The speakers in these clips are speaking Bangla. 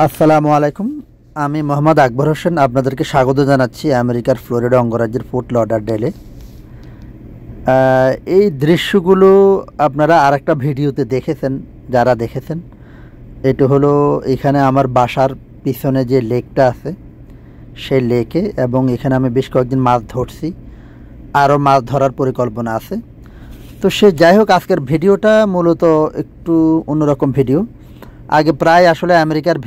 আসসালামু আলাইকুম। আমি মোহাম্মদ আকবর হোসেন আপনাদেরকে স্বাগত জানাচ্ছি আমেরিকার ফ্লোরিডা অঙ্গরাজ্যের ফোর্ট লডারডেলে। এই দৃশ্যগুলো আপনারা আরেকটা ভিডিওতে দেখেছেন। যারা দেখেছেন, এটা হলো এখানে আমার বাসার পিছনে যে লেকটা আছে সেই লেকে, এবং এখানে আমি বেশ কয়েকদিন মাছ ধরছি, আরও মাছ ধরার পরিকল্পনা আছে। তো সে যাই হোক, আজকের ভিডিওটা মূলত একটু অন্যরকম ভিডিও। আগে প্রায় আসলে আমেরিকার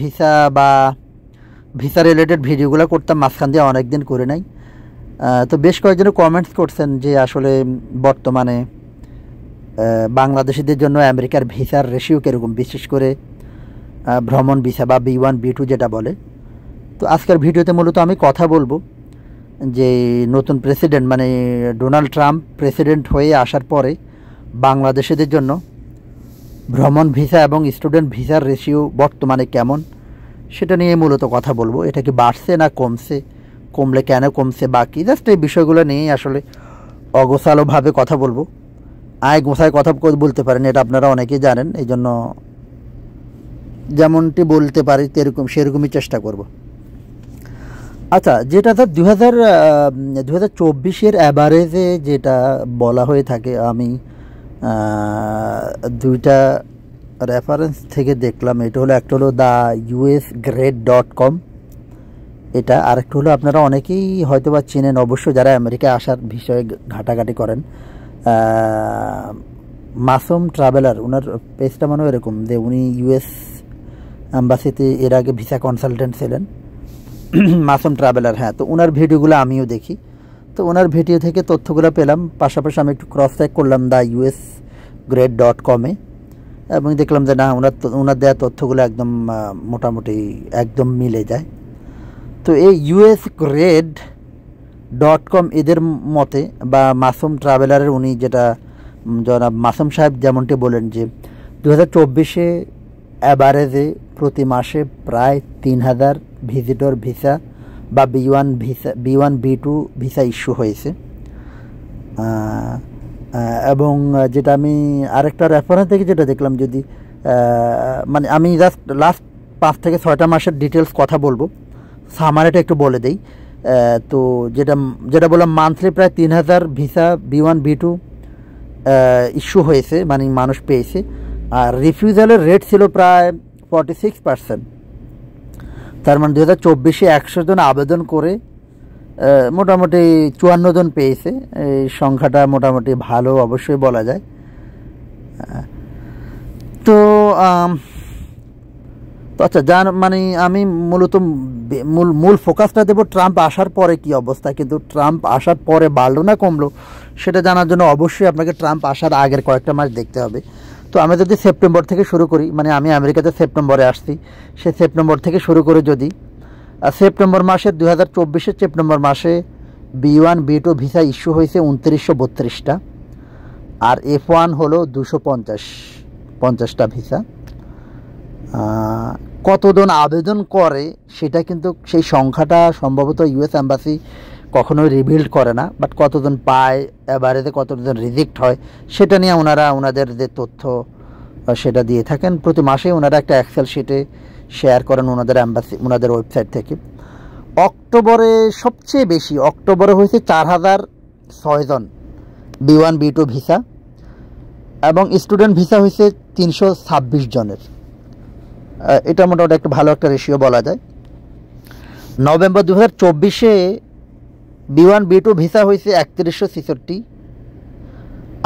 ভিসা রিলেটেড ভিডিওগুলো করতাম, মাঝখান দিয়ে অনেক দিন করে নাই। তো বেশ কয়েকজনে কমেন্টস করছেন যে আসলে বর্তমানে বাংলাদেশিদের জন্য আমেরিকার ভিসার রেশিও কীরকম, বিশেষ করে ভ্রমণ ভিসা বা B1 B2 যেটা বলে। তো আজকের ভিডিওতে মূলত আমি কথা বলবো যে নতুন প্রেসিডেন্ট মানে ডোনাল্ড ট্রাম্প প্রেসিডেন্ট হয়ে আসার পরে বাংলাদেশিদের জন্য ভ্রমণ ভিসা এবং স্টুডেন্ট ভিসার রেশিও বর্তমানে কেমন, সেটা নিয়ে মূলত কথা বলবো। এটা কি বাড়ছে না কমছে, কমলে কেন কমছে, বাকি জাস্ট এই বিষয়গুলো নিয়েই আসলে অগোছালোভাবে কথা বলবো। গোছায় কথা বলতে পারেন, এটা আপনারা অনেকেই জানেন, এই জন্য যেমনটি বলতে পারি সেরকমই চেষ্টা করব। আচ্ছা, যেটা 2024-এর অ্যাভারেজে যেটা বলা হয়ে থাকে, আমি দুইটা রেফারেন্স থেকে দেখলাম। এটা হলো, একটা হলো theusgrade.com, এটা আরেকটা হলো আপনারা অনেকেই হয়তো বা চেনেন অবশ্য যারা আমেরিকায় আসার বিষয়ে ঘাটাঘাটি করেন, মাসুম ট্রাভেলার। ওনার পেজটা মনে হয় এরকম যে উনি US অ্যাম্বাসিতে এর আগে ভিসা কনসালটেন্ট ছিলেন, মাসুম ট্রাভেলার। হ্যাঁ, তো ওনার ভিডিওগুলো আমিও দেখি। তো ওনার ভিডিও থেকে তথ্যগুলো পেলাম, পাশাপাশি আমি একটু ক্রস চেক করলাম theusgrade.com-এ, এবং দেখলাম যে না, ওনার দেওয়া তথ্যগুলো একদম মোটামুটি একদম মিলে যায়। তো এই theusgrade.com এদের মতে, বা মাসুম ট্রাভেলারের উনি যেটা জনাব মাসুম সাহেব যেমনটি বলেন যে 2024-এ অ্যাভারেজে প্রতি মাসে প্রায় 3000 ভিজিটর ভিসা বা B1 B2 ভিসা ইস্যু হয়েছে। এবং যেটা আমি আরেকটা রেফারেন্স থেকে যেটা দেখলাম, যদি মানে আমি জাস্ট লাস্ট 5 থেকে 6টা মাসের ডিটেলস কথা বলবো, সামারিটা একটু বলে দেই। তো যেটা বললাম, মান্থলি প্রায় 3000 ভিসা B1 B2 ইস্যু হয়েছে, মানে মানুষ পেয়েছে। আর রিফিউজালের রেট ছিল প্রায় 46%। তার মানে 2024-এ 100 জন আবেদন করে মোটামুটি 54 জন পেয়েছে। এই সংখ্যাটা মোটামুটি ভালো অবশ্যই বলা যায়। তো আচ্ছা, মানে আমি মূলত মূল ফোকাসটা দেবো ট্রাম্প আসার পরে কি অবস্থা। কিন্তু ট্রাম্প আসার পরে বাড়লো না কমলো সেটা জানার জন্য অবশ্যই আপনাকে ট্রাম্প আসার আগের কয়েকটা মাস দেখতে হবে। তো আমি যদি সেপ্টেম্বর থেকে শুরু করি, মানে আমি আমেরিকাতে সেপ্টেম্বরে আসছি, সে সেপ্টেম্বর থেকে শুরু করে যদি সেপ্টেম্বর মাসে 2024-এর সেপ্টেম্বর মাসে B1 B2 ভিসা ইস্যু হয়েছে 2932টা, আর F1 হলো 250টা ভিসা। কতজন আবেদন করে সেটা কিন্তু, সেই সংখ্যাটা সম্ভবত US অ্যাম্বাসি কখনোই রিভিল্ড করে না, বাট কতজন পায়, এভারেজে কতজন রিজেক্ট হয়, সেটা নিয়ে ওনাদের যে তথ্য সেটা দিয়ে থাকেন। প্রতি মাসেই ওনারা একটা এক্সেল শিটে শেয়ার করেন ওনাদের অ্যাম্বাসি, ওনাদের ওয়েবসাইট থেকে। অক্টোবরে সবচেয়ে বেশি, অক্টোবরে হয়েছে 4006 জন B1 B2 ভিসা, এবং স্টুডেন্ট ভিসা হয়েছে 326 জনের। এটা মোটামুটি একটা ভালো একটা রেশিও বলা যায়। নভেম্বর 2024-এ B1 B2 ভিসা হয়েছে 3166,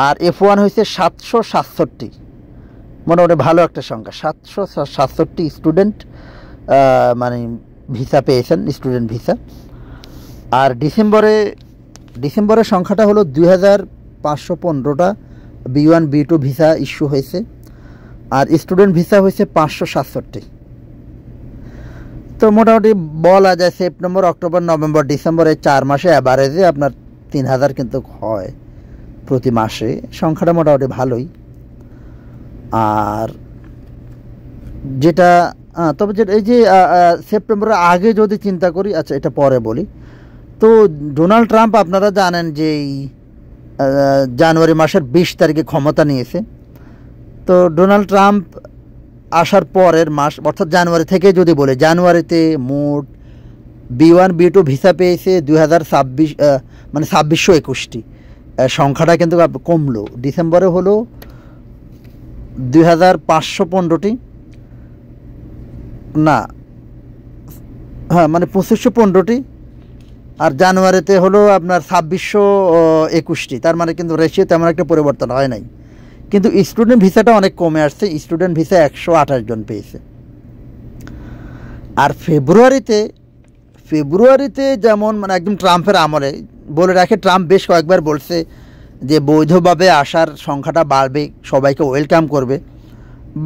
আর F1 হয়েছে 767। মোটামুটি ভালো একটা সংখ্যা, 767 স্টুডেন্ট মানে ভিসা পেয়েছেন, স্টুডেন্ট ভিসা। আর ডিসেম্বরের সংখ্যাটা হলো 2515টা B1 B2 ভিসা ইস্যু হয়েছে, আর স্টুডেন্ট ভিসা হয়েছে 567। তো মোটামুটি বলা যায় সেপ্টেম্বর, অক্টোবর, নভেম্বর, ডিসেম্বর এই 4 মাসে অ্যাভারেজে আপনার 3000 কিন্তু হয় প্রতি মাসে। সংখ্যাটা মোটামুটি ভালোই। আর যেটা তবে যেটা এই যে সেপ্টেম্বরের আগে যদি চিন্তা করি, আচ্ছা এটা পরে বলি। তো ডোনাল্ড ট্রাম্প আপনারা জানেন যে জানুয়ারি মাসের 20 তারিখে ক্ষমতা নিয়েছে। তো ডোনাল্ড ট্রাম্প আসার পরের মাস অর্থাৎ জানুয়ারি থেকে যদি বলে, জানুয়ারিতে মোট B1 B2 ভিসা পেয়েছে 2026 মানে 2621টি। সংখ্যাটা কিন্তু কমলো। ডিসেম্বরে হলো 2515টি, না হ্যাঁ মানে 2515টি, আর জানুয়ারিতে হলো আপনার 2621টি। তার মানে কিন্তু রেশিও তেমন একটা পরিবর্তন হয় নাই। কিন্তু স্টুডেন্ট ভিসাটা অনেক কমে আসছে, স্টুডেন্ট ভিসা 128 জন পেয়েছে। আর ফেব্রুয়ারিতে যেমন মানে একদম ট্রাম্পের আমলে বলে রাখে, ট্রাম্প বেশ কয়েকবার বলছে যে বৈধভাবে আসার সংখ্যাটা বাড়বে, সবাইকে ওয়েলকাম করবে,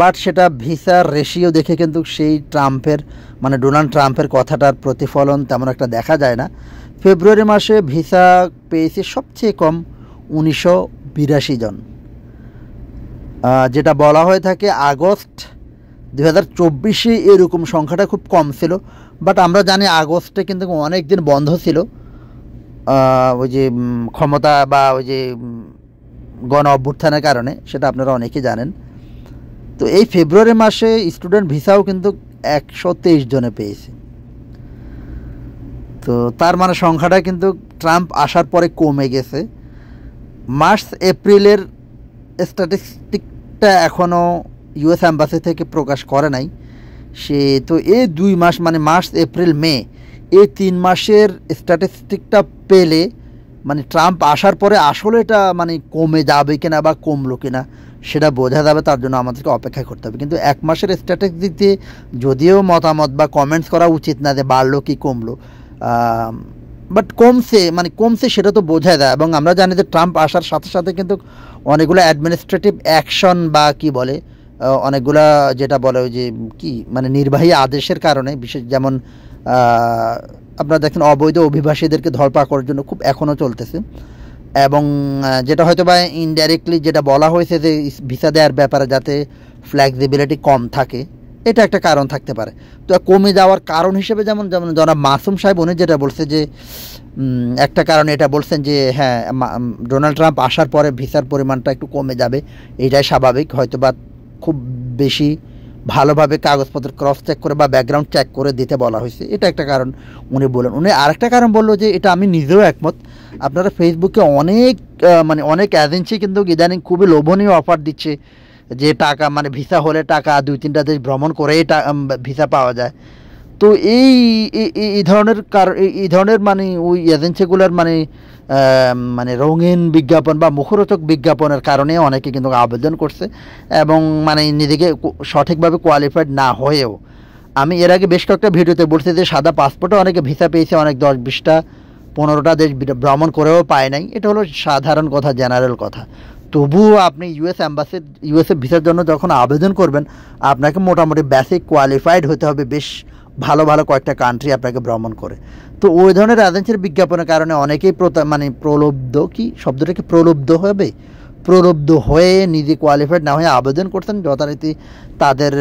বাট সেটা ভিসার রেশিও দেখে কিন্তু সেই ট্রাম্পের মানে ডোনাল্ড ট্রাম্পের কথাটার প্রতিফলন তেমন একটা দেখা যায় না। ফেব্রুয়ারি মাসে ভিসা পেয়েছে সবচেয়ে কম 1982 জন, যেটা বলা হয়ে থাকে আগস্ট 2024 এরকম সংখ্যাটা খুব কম ছিল। বাট আমরা জানি আগস্টে কিন্তু অনেক দিন বন্ধ ছিল, ওই যে ক্ষমতা বা ওই যে গণ অভ্যুত্থানের কারণে, সেটা আপনারা অনেকেই জানেন। তো এই ফেব্রুয়ারি মাসে স্টুডেন্ট ভিসাও কিন্তু 123 জনে পেয়েছে। তো তার মানে সংখ্যাটা কিন্তু ট্রাম্প আসার পরে কমে গেছে। মার্চ এপ্রিলের স্ট্যাটিস্টিকটা এখনও ইউএস অ্যাম্বাসি থেকে প্রকাশ করে নাই সে। তো এই 2 মাস মানে মার্চ এপ্রিল মে এই 3 মাসের স্ট্যাটিস্টিকটা পেলে মানে ট্রাম্প আসার পরে আসলে এটা মানে কমে যাবে কিনা বা কমলো কিনা সেটা বোঝা যাবে। তার জন্য আমাদেরকে অপেক্ষা করতে হবে। কিন্তু 1 মাসের স্ট্যাটিস্টিক দিয়ে যদিও মতামত বা কমেন্টস করা উচিত না যে বাড়লো কি কমলো, বাট কমছে সেটা তো বোঝা যায়। এবং আমরা জানি যে ট্রাম্প আসার সাথে সাথে কিন্তু অনেকগুলো অ্যাডমিনিস্ট্রেটিভ অ্যাকশন বা কি বলে অনেকগুলা যেটা বলে ওই যে কি মানে নির্বাহী আদেশের কারণে, বিশেষ যেমন আপনারা দেখেন অবৈধ অভিবাসীদেরকে ধরপাকড়ের জন্য খুব এখনও চলতেছে। এবং যেটা হয়তো বা ইনডাইরেক্টলি যেটা বলা হয়েছে যে ভিসা দেওয়ার ব্যাপারে যাতে ফ্লেক্সিবিলিটি কম থাকে, এটা একটা কারণ থাকতে পারে। তো কমে যাওয়ার কারণ হিসেবে যেমন জনাব মাসুম সাহেব উনি যেটা বলছে যে একটা কারণ এটা বলছেন যে হ্যাঁ ডোনাল্ড ট্রাম্প আসার পরে ভিসার পরিমাণটা একটু কমে যাবে, এটাই স্বাভাবিক। হয়তো বা খুব বেশি ভালোভাবে কাগজপত্র ক্রস চেক করে বা ব্যাকগ্রাউন্ড চেক করে দিতে বলা হয়েছে, এটা একটা কারণ উনি বলেন। উনি আরেকটা কারণ বললো যে এটা আমি নিজেও একমত। আপনারা ফেসবুকে অনেক এজেন্সি কিন্তু ইদানিং খুবই লোভনীয় অফার দিচ্ছে যে টাকা মানে ভিসা হলে টাকা 2-3টা দেশ ভ্রমণ করেই ভিসা পাওয়া যায়। তো এই ধরনের মানে ওই এজেন্সিগুলোর মানে রঙিন বিজ্ঞাপন বা মুখরোচক বিজ্ঞাপনের কারণে অনেকে কিন্তু আবেদন করছে এবং মানে নিজেকে সঠিকভাবে কোয়ালিফাইড না হয়েও। আমি এর আগে বেশ কয়েকটা ভিডিওতে বলছি যে সাদা পাসপোর্টে অনেকে ভিসা পেয়েছে, অনেক 10-20টা 15টা দেশ ভ্রমণ করেও পায় নাই। এটা হলো সাধারণ কথা, জেনারেল কথা। তবুও আপনি ইউএসএ ভিসার জন্য যখন আবেদন করবেন আপনাকে মোটামুটি বেসিক কোয়ালিফাইড হতে হবে, বেশ ভালো কয়েকটা কান্ট্রি আপনাকে ভ্রমণ করে। তো ওই ধরনের এজেন্সির বিজ্ঞাপনের কারণে অনেকেই প্রলুব্ধ হয়ে নিজে কোয়ালিফাইড না হয়ে আবেদন করছেন, যথারীতি তাদের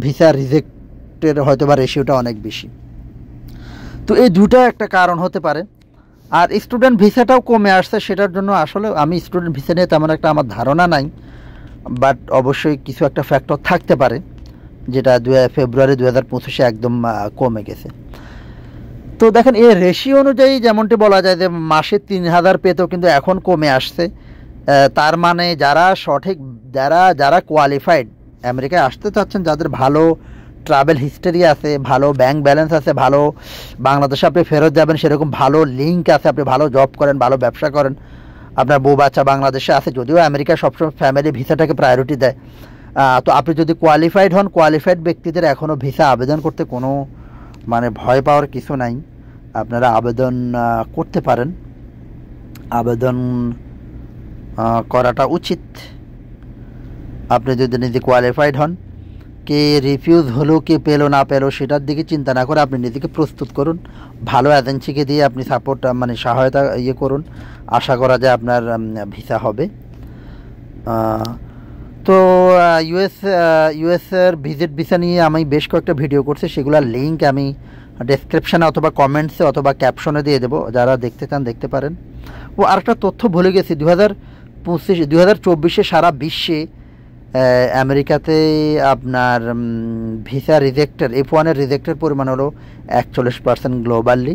ভিসা রিজেক্টের হয়তো বা রেশিওটা অনেক বেশি। তো এই দুটা একটা কারণ হতে পারে। আর স্টুডেন্ট ভিসাটাও কমে আসছে, সেটার জন্য আসলে আমি স্টুডেন্ট ভিসা নিয়ে তেমন একটা আমার ধারণা নাই, বাট অবশ্যই কিছু একটা ফ্যাক্টর থাকতে পারে যেটা ফেব্রুয়ারি 2025 একদম কমে গেছে। তো দেখেন এই রেশিও অনুযায়ী যেমনটি বলা যায় যে মাসে 3000 পেতেও কিন্তু এখন কমে আসছে। তার মানে যারা কোয়ালিফাইড আমেরিকায় আসতে চাচ্ছেন, যাদের ভালো ট্রাভেল হিস্টোরি আছে, ভালো ব্যাংক ব্যালেন্স আছে, ভালো বাংলাদেশে আপনি ফেরত যাবেন সেরকম ভালো লিঙ্ক আছে, আপনি ভালো জব করেন, ভালো ব্যবসা করেন, আপনার বউ বাচ্চা বাংলাদেশে আছে, যদিও আমেরিকা সবসময় ফ্যামিলি ভিসাটাকে প্রায়োরিটি দেয়। তো আপনি যদি কোয়ালিফাইড হন, কোয়ালিফাইড ব্যক্তিদের এখনও ভিসা আবেদন করতে কোনো মানে ভয় পাওয়ার কিছু নাই। আপনারা আবেদন করতে পারেন, আবেদন করাটা উচিত। আপনি যদি নিজে কোয়ালিফাইড হন, কে রিফিউজ হলো কে পেলো না পেলো সেটার দিকে চিন্তা না করে আপনি নিজেকে প্রস্তুত করুন, ভালো এজেন্সিকে দিয়ে আপনি সাপোর্ট মানে সহায়তা করুন, আশা করা যায় আপনার ভিসা হবে। তো ইউএসের ভিজিট ভিসা নিয়ে আমি বেশ কয়েকটা ভিডিও করছি, সেগুলোর লিঙ্ক আমি ডেসক্রিপশানে অথবা কমেন্টসে অথবা ক্যাপশনে দিয়ে দেবো, যারা দেখতে চান দেখতে পারেন। ও আরেকটা তথ্য ভুলে গেছি, 2024 সারা বিশ্বে আমেরিকাতে আপনার ভিসা রিজেক্টের F1-এর রিজেক্টের পরিমাণ হলো 41% গ্লোবালি।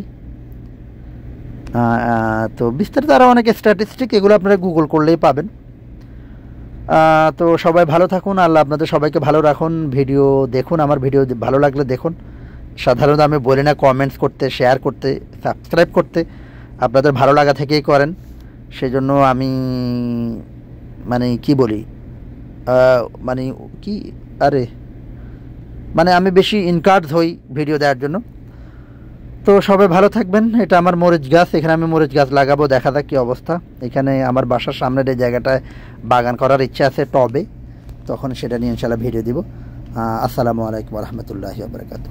তো বিস্তারিত আরও অনেক স্ট্যাটিস্টিক, এগুলো আপনারা গুগল করলেই পাবেন। তো সবাই ভালো থাকুন, আল্লাহ আপনাদের সবাইকে ভালো রাখুন। ভিডিও দেখুন, আমার ভিডিও ভালো লাগলে দেখুন। সাধারণত আমি বলি না কমেন্টস করতে, শেয়ার করতে, সাবস্ক্রাইব করতে, আপনাদের ভালো লাগা থেকেই করেন। সেজন্য আমি মানে কি বলি মানে কি মানে আমি বেশি ইনকারেজ হই ভিডিও দেওয়ার জন্য। তো সবাই ভালো থাকবেন। এটা আমার মরিচ গাছ, এখানে আমি মরিচ গাছ লাগাবো, দেখা যাক কী অবস্থা। এখানে আমার বাসার সামনের এই জায়গাটায় বাগান করার ইচ্ছা আছে টবে, তখন সেটা নিয়ে ইনশাআল্লাহ ভিডিও দিব। আসসালামু আলাইকুম ওয়া রাহমাতুল্লাহি ওয়া বারাকাতুহু।